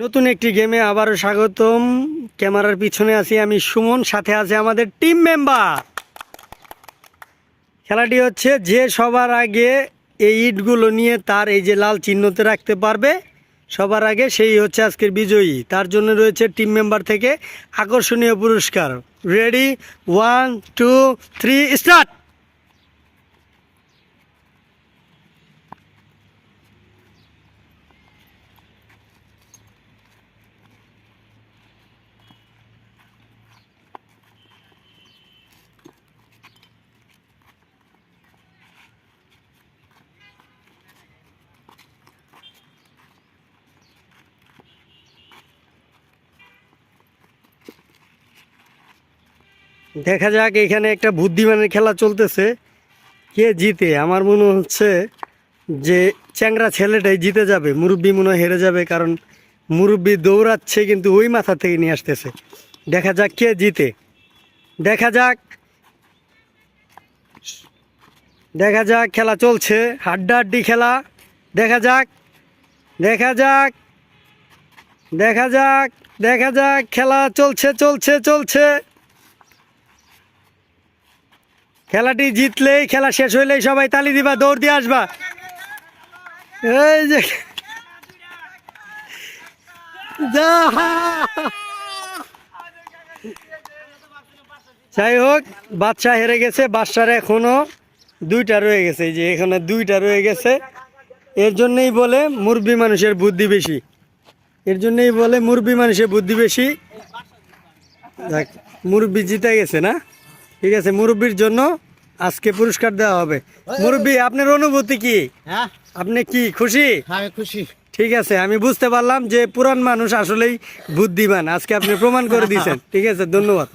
নতুন একটি গেমে আবারও স্বাগতম। ক্যামেরার পিছনে আছি আমি সুমন, সাথে আছে আমাদের টিম মেম্বার। খেলাটি হচ্ছে যে সবার আগে এই ইটগুলো নিয়ে তার এই যে লাল চিহ্নতে রাখতে পারবে সবার আগে, সেই হচ্ছে আজকের বিজয়ী। তার জন্য রয়েছে টিম মেম্বার থেকে আকর্ষণীয় পুরস্কার। Ready, 1 2 3 start. দেখা যাক, এখানে একটা বুদ্ধিমানের খেলা চলতেছে। কে জিতে? আমার মনে হচ্ছে যে চ্যাংরা ছেলেটাই জিতে যাবে, মুরব্বি মনে হয় হেরে যাবে, কারণ মুরব্বি দৌড়াচ্ছে কিন্তু ওই মাথা থেকে নিয়ে আসতেছে। দেখা যাক কে জিতে। দেখা যাক, দেখা যাক, খেলা চলছে, হাড্ডাহাড্ডি খেলা। দেখা যাক, দেখা যাক, দেখা যাক, দেখা যাক, খেলা চলছে চলছে চলছে। খেলাটি জিতলেই, খেলা শেষ হইলেই সবাই তালি দিবা, দৌড় দিয়ে আসবা। এই যে যাই হোক, বাদশা হেরে গেছে। বাদশার এখনো দুইটা রয়ে গেছে, এই যে এখানে দুইটা রয়ে গেছে। এর জন্যই বলে মুরব্বি মানুষের বুদ্ধি বেশি, এর জন্যই বলে মুরব্বি মানুষের বুদ্ধি বেশি। দেখ, মুরব্বি জিতে গেছে না? ঠিক আছে, মুরব্বির জন্য আজকে পুরস্কার দেওয়া হবে। মুরব্বি, আপনার অনুভূতি কি? হ্যাঁ, আপনি কি খুশি? আমি খুশি। ঠিক আছে, আমি বুঝতে পারলাম যে পুরান মানুষ আসলেই বুদ্ধিমান। আজকে আপনি প্রমাণ করে দিয়েছেন। ঠিক আছে, ধন্যবাদ।